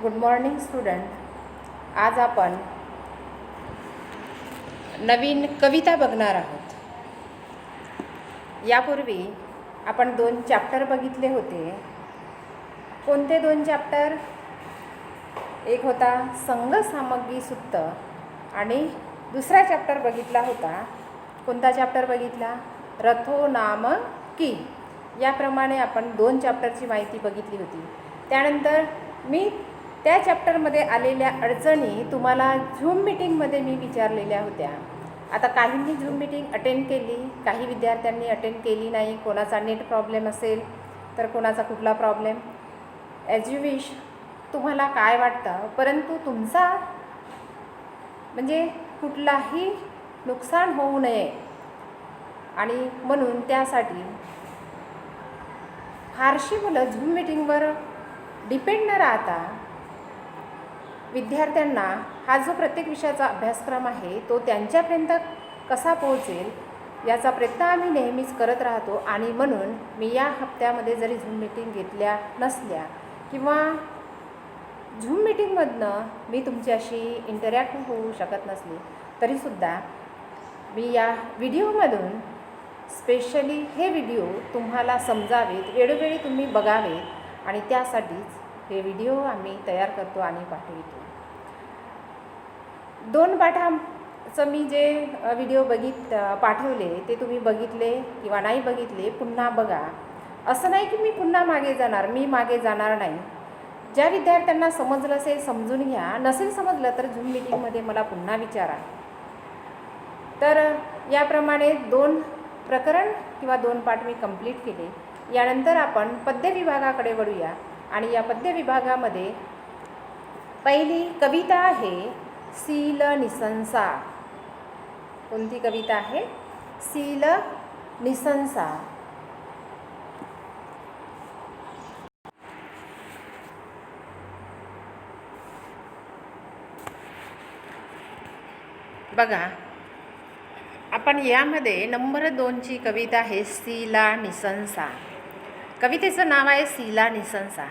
Good morning student. आज आपण नवीन कविता बघणार आहोत. यापूर्वी आपण 2 चॅप्टर बघितले होते. कोणते 2 चॅप्टर? एक होता संघ सामग्री सुत्त आणि दुसरा चॅप्टर बघितला होता. कोणता चॅप्टर बघितला? रथो नाम की. याप्रमाणे आपण 2 चॅप्टरची माहिती बघितली होती. त्यानंतर मी त्या चॅप्टरमध्ये आलेल्या अडचणी तुम्हाला झूम मीटिंगमध्ये मी विचारलेल्या होत्या. आता काहींनी झूम मीटिंग अटेंड केली, काही विद्यार्थ्यांनी अटेंड केली नाही. कोणाचा नेट प्रॉब्लेम असेल तर कोणाचा कुठला प्रॉब्लेम, ॲज यू विश. तुम्हाला काय वाटतं, परंतु तुमचा म्हणजे कुठलाही नुकसान होऊ नये आणि म्हणून त्यासाठी फारशी मुलं झूम मीटिंगवर डिपेंड न राहता विद्यार्थ्यांना हा जो प्रत्येक विषयाचा अभ्यासक्रम आहे तो त्यांच्यापर्यंत कसा पोहोचेल याचा प्रयत्न आम्ही नेहमीच करत राहतो. आणि म्हणून मी या हप्त्यामध्ये जरी झूम मीटिंग घेतल्या नसल्या किंवा झूम मीटिंगमधनं मी तुमच्याशी इंटरॅक्ट होऊ शकत नसली तरीसुद्धा मी या व्हिडिओमधून स्पेशली हे व्हिडिओ तुम्हाला समजावेत, वेळोवेळी तुम्ही बघावेत आणि त्यासाठीच हे व्हिडिओ आम्ही तयार करतो आणि पाठवितो. 2 पाठाचं मी जे व्हिडिओ पाठवले ते तुम्ही बघितले किंवा नाही बघितले पुन्हा बघा. असं नाही की मी पुन्हा मागे जाणार, मी मागे जाणार नाही. ज्या विद्यार्थ्यांना समजलं असेल समजून घ्या, नसेल समजलं तर झूम मीटिंगमध्ये मला पुन्हा विचारा. तर याप्रमाणे 2 प्रकरण किंवा 2 पाठ मी कंप्लीट केले. यानंतर आपण पद्य विभागाकडे वळूया आणि या पद्य विभागामध्ये पहिली कविता आहे सील निसंसा. कोणती कविता आहे? सील निसंसा. बघा, आपण यामध्ये नंबर 2ची कविता आहे सीला निसंसा. कवितेचं नाव आहे सीला निसंसा.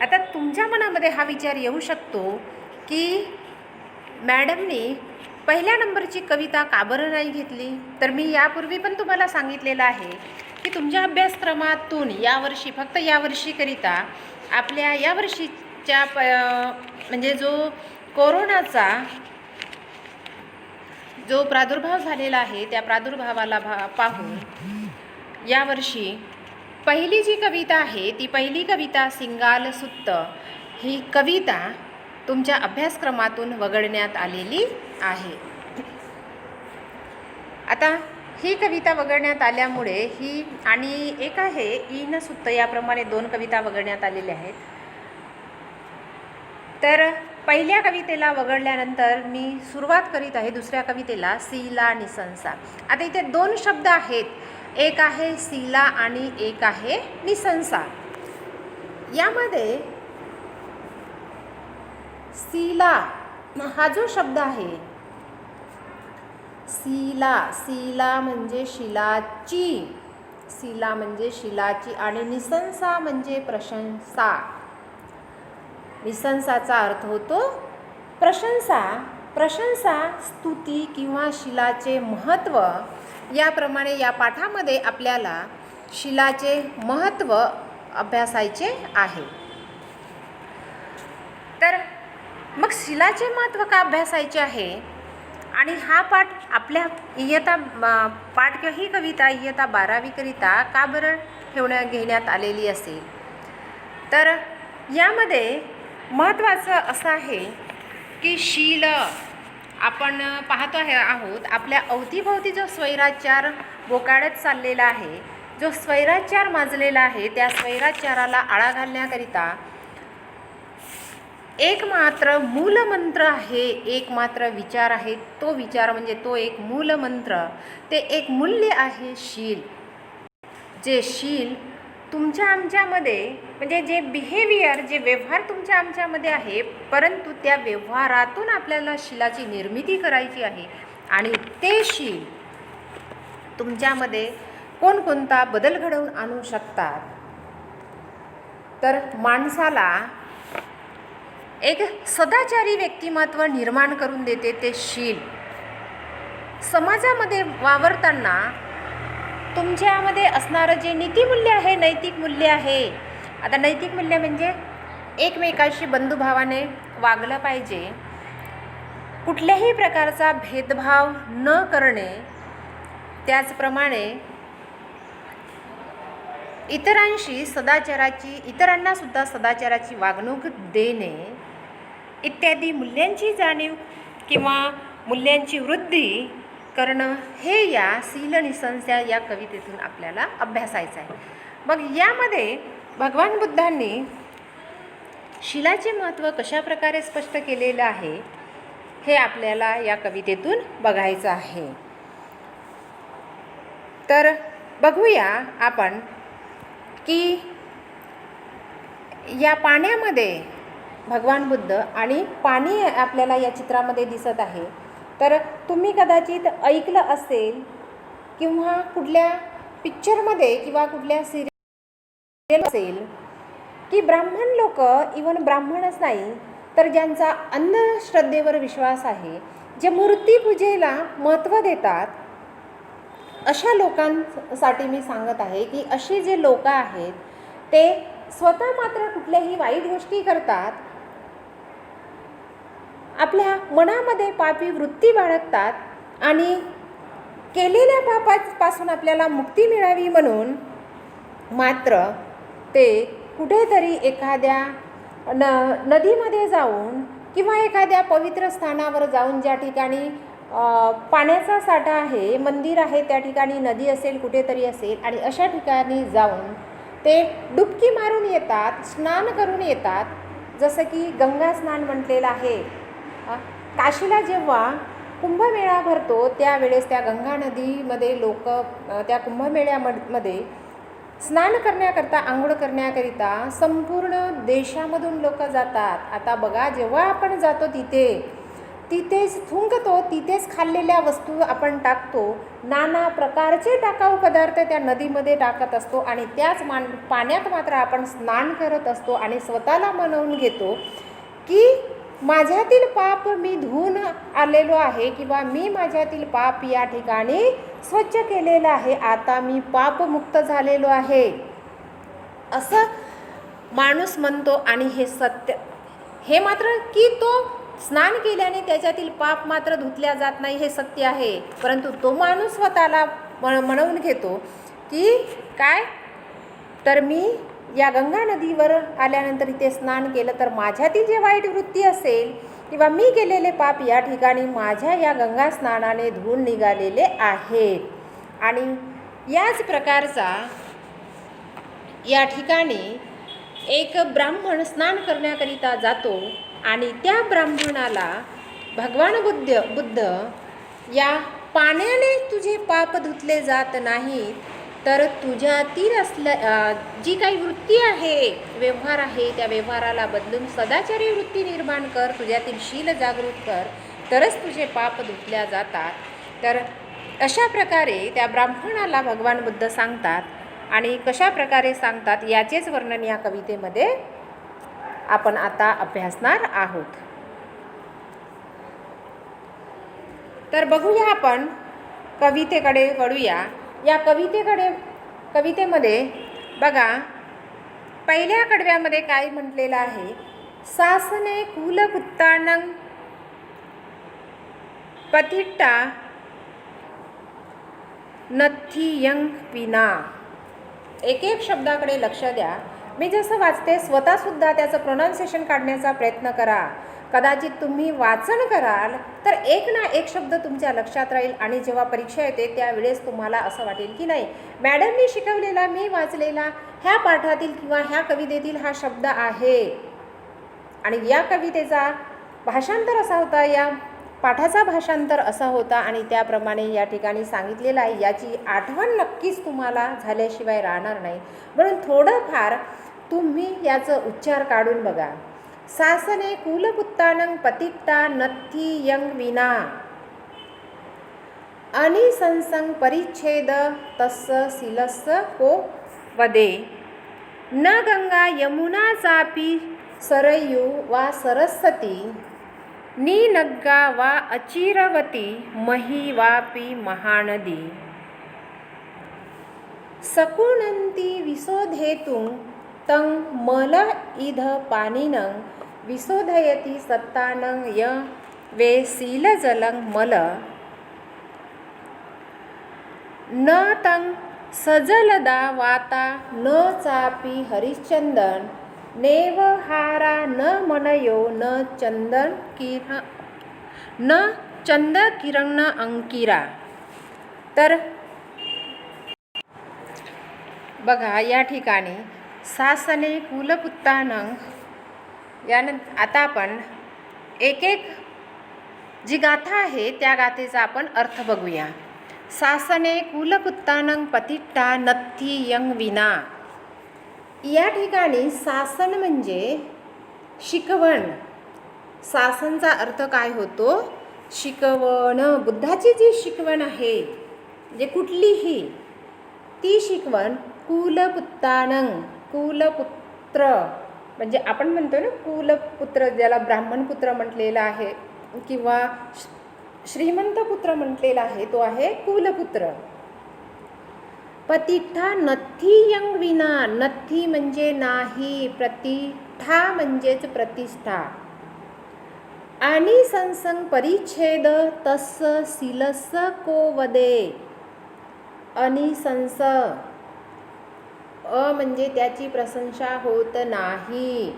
आता तुमच्या मनामध्ये हा विचार येऊ शकतो की मॅडमनी पहिल्या नंबरची कविता का बरं नाही घेतली? तर मी यापूर्वी पण तुम्हाला सांगितलेलं आहे की तुमच्या अभ्यासक्रमातून यावर्षी, फक्त यावर्षीकरिता आपल्या यावर्षीच्या म्हणजे जो कोरोनाचा जो प्रादुर्भाव झालेला आहे त्या प्रादुर्भावाला पाहून यावर्षी पहिली जी कविता आहे ती पहिली कविता सिंगाल सुत्त ही कविता तुमच्या अभ्यासक्रमातून वगळण्यात आलेली आहे. आता ही कविता वगळण्यात आल्यामुळे ही आणि एक आहे ईन सुत्त, याप्रमाणे 2 कविता वगळण्यात आलेल्या आहेत. तर पहिल्या कवितेला वगळल्यानंतर मी सुरुवात करीत आहे दुसऱ्या कवितेला सीला निसंसा. आता इथे 2 शब्द आहेत, एक आहे सीला आणि एक आहे निसंसा. यामध्ये सीला हा जो शब्द आहे, सीला म्हणजे शिलाची, सीला म्हणजे शिलाची आणि निसंसा म्हणजे प्रशंसा. निसंसाचा अर्थ होतो प्रशंसा. प्रशंसा, स्तुती किंवा शिलाचे महत्त्व. याप्रमाणे या पाठामध्ये आपल्याला शिलाचे महत्त्व अभ्यासायचे आहे. तर मग शिलाचे महत्त्व का अभ्यासायचे आहे आणि हा पाठ आपल्या पाठ किंवा ही कविता इयत्ता 12वी करिता का बरं घेण्यात आलेली असेल? तर यामध्ये महत्त्वाचं असं आहे की शील आपण पाहतो आहोत आपल्या अवतीभोवती जो स्वैराचार बोकाळत चाललेला आहे, जो स्वैराचार माजलेला आहे, त्या स्वैराचाराला आळा घालण्याकरिता एकमात्र मूलमंत्र आहे, एकमात्र विचार आहे. तो विचार म्हणजे तो एक मूलमंत्र, ते एक मूल्य आहे शील. जे शील तुमच्या आमच्यामध्ये म्हणजे जे बिहेवियर, जे व्यवहार तुमच्या आमच्यामध्ये आहे, परंतु त्या व्यवहारातून आपल्याला शीलाची निर्मिती करायची आहे आणि ते शील तुमच्यामध्ये कोणकोणता बदल घडवून आणू शकतात? तर माणसाला एक सदाचारी व्यक्तिमत्व निर्माण करून देते ते शील. समाजामध्ये वावरताना तुमच्यामध्ये असणारं जे नीतिमूल्य आहे, नैतिक मूल्य आहे. आता नैतिक मूल्य म्हणजे एकमेकाशी बंधुभावाने वागलं पाहिजे, कुठल्याही प्रकारचा भेदभाव न करणे, त्याचप्रमाणे इतरांना सुद्धा सदाचाराची वागणूक देणे इत्यादी मूल्यांची जाणीव किंवा मूल्यांची वृद्धी करणं हे या शील निसंशय या कवितेतून आपल्याला अभ्यासायचं आहे. मग यामध्ये भगवान बुद्धांनी शीलाचे महत्त्व कशा प्रकारे स्पष्ट केलेलं आहे हे आपल्याला या कवितेतून बघायचं आहे. तर बघूया आपण की या पाण्यामध्ये भगवान बुद्ध आणि पाणी आपल्याला या चित्रामध्ये दिसत आहे. तर तुम्ही कदाचित ऐकलं असेल किंवा कुठल्या पिक्चरमध्ये किंवा कुठल्या सिरियल असेल की ब्राह्मण लोक, इवन ब्राह्मणच नाही तर ज्यांचा अंधश्रद्धेवर विश्वास आहे, जे मूर्तीपूजेला महत्त्व देतात, अशा लोकांसाठी मी सांगत आहे की असे जे लोक आहेत ते स्वतः मात्र कुठल्याही वाईट गोष्टी करतात, आपल्या मनामध्ये पापी वृत्ती बाळगतात आणि केलेल्या पापापासून आपल्याला मुक्ती मिळावी म्हणून मात्र ते कुठेतरी एखाद्या नदीमध्ये जाऊन किंवा एखाद्या पवित्र स्थानावर जाऊन, ज्या ठिकाणी पाण्याचा साठा आहे, मंदिर आहे, त्या ठिकाणी नदी असेल, कुठेतरी असेल, आणि अशा ठिकाणी जाऊन ते डुबकी मारून येतात, स्नान करून येतात. जसं की गंगा स्नान म्हटलेलं आहे. काशीला जेव्हा कुंभमेळा भरतो त्यावेळेस त्या गंगा नदीमध्ये लोक त्या कुंभमेळ्यामध्ये स्नान करण्याकरता, आंघोळ करण्याकरिता संपूर्ण देशामधून लोक जातात. आता बघा, जेव्हा आपण जातो तिथेच थुंकतो, तिथेच खाल्लेल्या वस्तू आपण टाकतो, नाना प्रकारचे टाकाऊ पदार्थ त्या नदीमध्ये टाकत असतो आणि त्याच पाण्यात मात्र आपण स्नान करत असतो आणि स्वतःला म्हणवून घेतो की माझ्यातील पाप मी धुवून आलेलो आहे किंवा मी माझ्यातील पाप या ठिकाणी स्वच्छ केलेलं आहे, आता मी पापमुक्त झालेलो आहे, असं माणूस म्हणतो. आणि हे सत्य, हे मात्र की तो स्नान केल्याने त्याच्यातील पाप मात्र धुतल्या जात नाही, हे सत्य आहे. परंतु तो माणूस स्वतःला म्हणवून घेतो की काय, तर मी या गंगा नदीवर आल्यानंतर इथे स्नान केलं तर माझ्यातील जे वाईट वृत्ती असेल किंवा मी केलेले पाप या ठिकाणी माझ्या या गंगा स्नानाने धुवून निघालेले आहेत. आणि याच प्रकारचा या ठिकाणी एक ब्राह्मण स्नान करण्याकरिता जातो आणि त्या ब्राह्मणाला भगवान बुद्ध या पाण्याने तुझे पाप धुतले जात नाही, तर तुझ्यातील जी काही वृत्ती आहे, व्यवहार आहे, त्या व्यवहाराला बदलून सदाचारी वृत्ती निर्माण कर, तुझ्यातील शील जागृत कर, तरच तुझे पाप धुतल्या जातात. तर अशा प्रकारे त्या ब्राह्मणाला भगवान बुद्ध सांगतात. आणि कशा प्रकारे सांगतात याचेच वर्णन या कवितेमध्ये आपण आता अभ्यासणार आहोत. तर बघूया, आपण कवितेकडे वळूया. या कवितेमध्ये बघा, पहिल्या कडव्यामध्ये काय म्हटलेलं आहे, सासने कुलपुत्तानं पतिट्टा नथी विना. एक एक शब्दाकडे लक्ष द्या. मी जसं वाचते स्वतःसुद्धा त्याचं प्रोनाऊन्सिएशन काढण्याचा प्रयत्न करा. कदाचित तुम्ही वाचन कराल तर एक ना एक शब्द तुमच्या लक्षात राहील आणि जेव्हा परीक्षा येते त्यावेळेस तुम्हाला असं वाटेल की नाही, मॅडमनी शिकवलेला, मी वाचलेला ह्या पाठातील किंवा ह्या कवितेतील हा शब्द आहे. आणि या कवितेचा भाषांतर असा होता, या पाठाचा भाषांतर असा होता आणि त्याप्रमाणे या ठिकाणी सांगितलेलं आहे. याची आठवण नक्कीच तुम्हाला झाल्याशिवाय राहणार नाही. म्हणून थोडंफार तुम्ही याचं उच्चार काढून बघा. सासने कुलपुत्तानं पतिक्ता नथी विना अनिसंसंग परिच्छेद तस्य शीलस्य को वदे न गंगा यमुना चापी सरयू वा सरस्वती, नीनग्गा वा अचिरवती, मही वापी महानदी, सकुणन्ती विशोधेतुं तं मल इध पानिनं, विशोधयति सत्तानं य वे शीलजलं मल, न तं सजलदा वाता, न चापी हरिश्चंदन, नेवहारा न मनयो, न चंद किरण अंकिरा. तर बघा या ठिकाणी सासने कुलपुत्तानं, यानंतर आता आपण एक एक जी गाथा आहे त्या गाथेचा आपण अर्थ बघूया. सासने कुलपुत्तानं पतिट्टा नत्थी यंग विना. या ठिकाणी सासन म्हणजे शिकवण. सासनचा अर्थ काय होतो? शिकवण. बुद्धाची जी शिकवण आहे म्हणजे कुठलीही ती शिकवण कुलपुत्तानं, कुलपुत्र म्हणजे आपण म्हणतो ना कुलपुत्र, ज्याला ब्राह्मणपुत्र म्हटलेलं आहे किंवा श्रीमंत पुत्र म्हटलेला आहे, तो आहे कुलपुत्र. पतिठा नथी यंग विना. नथी म्हणजे नाही, प्रतिठा म्हणजेच प्रतिष्ठा. आणि संसंग परिच्छेद तस सिलस को वदे. अनिसंस, म्हणजे त्याची प्रशंसा होत नाही,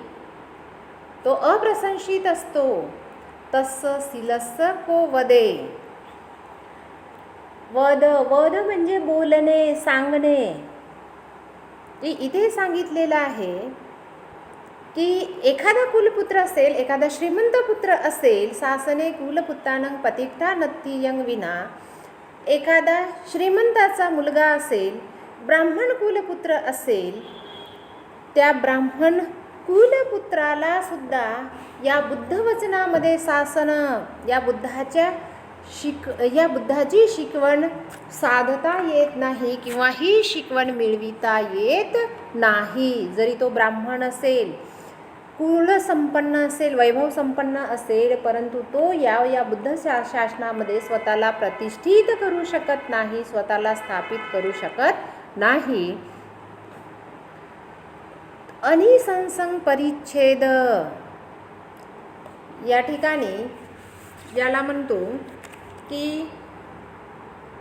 तो अप्रशंसित असतो. तस सिलस को वदे. वद, वद म्हणजे बोलणे, सांगणे. इथे सांगितलेलं आहे की एखादा कुलपुत्र असेल, एखादा श्रीमंत पुत्र असेल, सासने कुलपुत्तानं पतिठा नत्थी यंग विना. एखादा श्रीमंताचा मुलगा असेल, ब्राह्मण कुलपुत्र असेल, त्या ब्राह्मण कुलपुत्राला सुद्धा या बुद्धवचनामध्ये सासन, या बुद्धाची शिकवण साधता येत नाही किंवा ही शिकवण मिळविता येत नाही. जरी तो ब्राह्मण असेल, कुलसंपन्न असेल, वैभव संपन्न असेल, परंतु तो या बुद्ध शासनामध्ये स्वतःला प्रतिष्ठित करू शकत नाही, स्वतःला स्थापित करू शकत नाही. अनिसंसंग परिच्छेद. या ठिकाणी याला म्हणतो की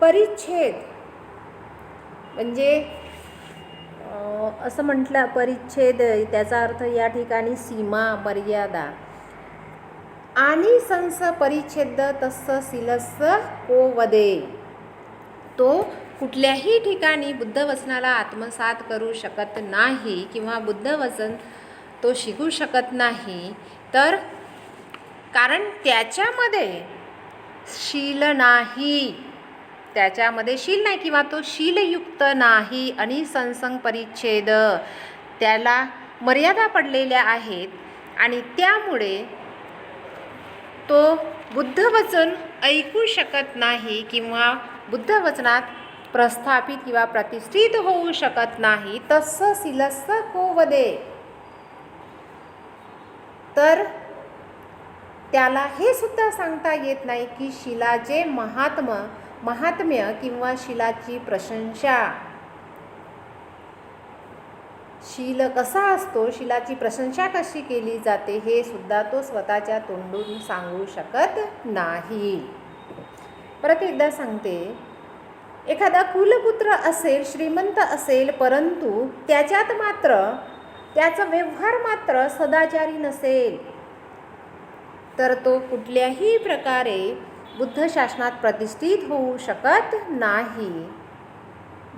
परिच्छेद म्हणजे असं म्हटलं, परिच्छेद त्याचा अर्थ या ठिकाणी सीमा, मर्यादा. आणि संस परिच्छेद तस्स सिलस को वदे. तो कुठल्याही ठिकाणी बुद्धवचनाला आत्मसात करू शकत नाही किंवा बुद्धवचन तो शिकू शकत नाही, तर कारण त्याच्यामध्ये शील नाही, त्याच्यामध्ये शील नाही किंवा तो शीलयुक्त नाही. आणि संसंग परिच्छेद, त्याला मर्यादा पडलेल्या आहेत आणि त्यामुळे तो बुद्धवचन ऐकू शकत नाही किंवा बुद्धवचनात प्रस्थापित किंवा प्रतिष्ठित होऊ शकत नाही. तस्स सिलस्स को वदे. तर त्याला हे सुद्धा सांगता येत नाही की शिलाचे महात्म्य किंवा शिलाची प्रशंसा, शील कसा असतो, शिलाची प्रशंसा कशी केली जाते, हे सुद्धा तो स्वतःच्या तोंडून सांगू शकत नाही. परत एकदा सांगते, एखादा कुलपुत्र असेल, श्रीमंत असेल, परंतु त्याच्यात मात्र त्याचा व्यवहार मात्र सदाचारी नसेल, तर तो कुठल्याही प्रकारे बुद्ध शासनात प्रतिष्ठित होऊ शकत नाही.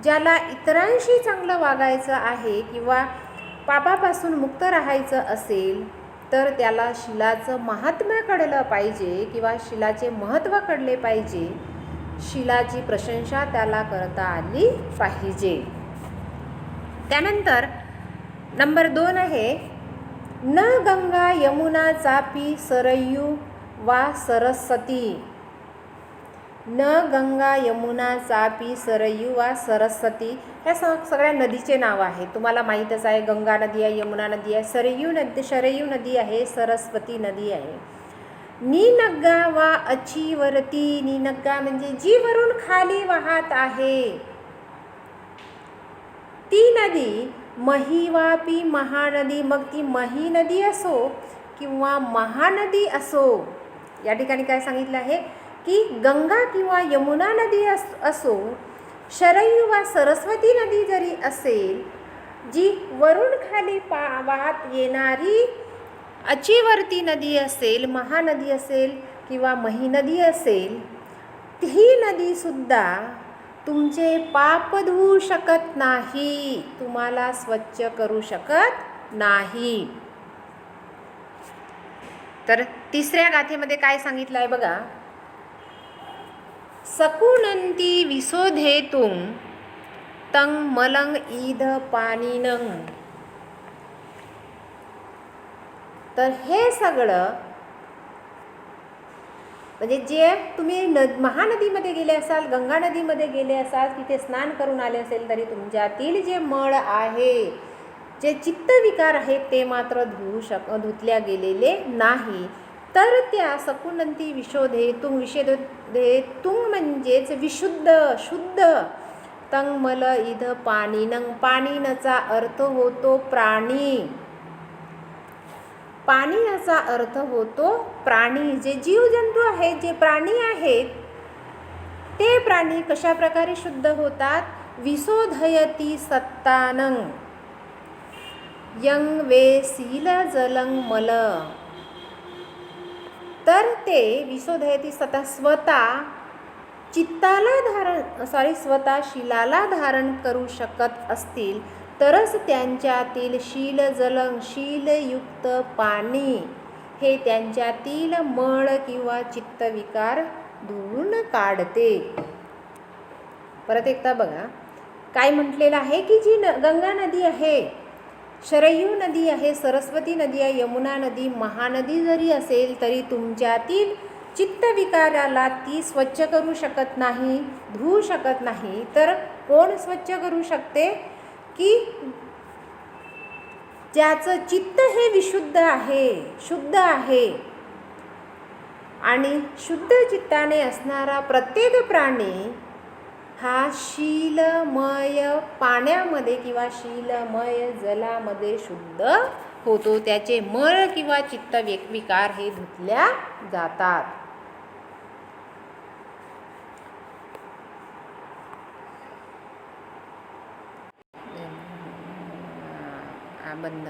ज्याला इतरांशी चांगलं वागायचं आहे किंवा पापापासून मुक्त राहायचं असेल, तर त्याला शिलाचं महात्म्य कळलं पाहिजे किंवा शिलाचे महत्त्व कळले पाहिजे. शिलाची प्रशंसा त्याला करता आली पाहिजे. त्यानंतर नंबर 2 आहे, न गंगा यमुना चापी सरयू वा सरस्वती. न गंगा यमुना तापी सरयू वा सरस्वती, ह्या सगळ्या नदीचे नाव आहे. तुम्हाला माहीतच आहे, गंगा नदी आहे, यमुना नदी आहे, शरयू नदी आहे, सरस्वती नदी आहे. नीनग्गा वा अचीवरती, नीनग्गा म्हणजे जी वरून खाली वाहत आहे ती नदी. मही वापी महानदी, मग ती मही नदी असो किंवा महानदी असो. या ठिकाणी काय सांगितलं आहे की गंगा किंवा यमुना नदी असो, शरयू वा सरस्वती नदी जरी असेल, जी वरून खाली वाहत येणारी अचीवरती नदी असेल, महानदी असेल किंवा मही नदी असेल, ही नदीसुद्धा तुमचे पाप धुवू शकत नाही, तुम्हाला स्वच्छ करू शकत नाही. तर तिसऱ्या गाथेमध्ये काय सांगितलं आहे बघा. सकुनंती विशोधेतुं तं मलं ईद पाणिनं. तर हे सगळं म्हणजे जे तुम्ही महानदीमध्ये गेले असाल, गंगा नदीमध्ये गेले असाल, तिथे स्नान करून आले असेल, तरी तुमच्यातील जे मळ आहे, जे चित्तविकार आहेत, ते मात्र धुतल्या गेलेले नाही. तर त्या सकुनंती विशोधेतुं, विशोधेतुं म्हणजेच विशुद्ध, शुद्ध. तं मल इद पाणिनं, पाणिनचा अर्थ होतो प्राणी. पाणी याचा अर्थ होतो प्राणी. जे जीवजंतू आहेत, जे प्राणी आहेत, ते प्राणी कशा प्रकारे शुद्ध होतात. विशोधयती सत्तानं यं वे शील जलं मल. तर ते विशोधयती स्वतः स्वतः शिलाला धारण करू शकत असतील, तरच त्यांच्यातील शीलजलं, शीलयुक्त पाणी हे त्यांच्यातील मळ किंवा चित्तविकार धुवून काढते. परत एकदा बघा काय म्हटलेलं आहे की जी गंगा नदी आहे, शरयू नदी आहे, सरस्वती नदी आहे, यमुना नदी, महानदी जरी असेल, तरी तुमच्यातील चित्तविकाराला ती स्वच्छ करू शकत नाही, धुवू शकत नाही. तर कोण स्वच्छ करू शकते की ज्याचं चित्त हे विशुद्ध आहे, शुद्ध आहे. आणि शुद्ध चित्ताने असणारा प्रत्येक प्राणी हा शीलमय पाण्यामध्ये किंवा शीलमय जलामध्ये शुद्ध होतो. त्याचे मळ किंवा चित्त विकार हे धुतल्या जातात. बंद.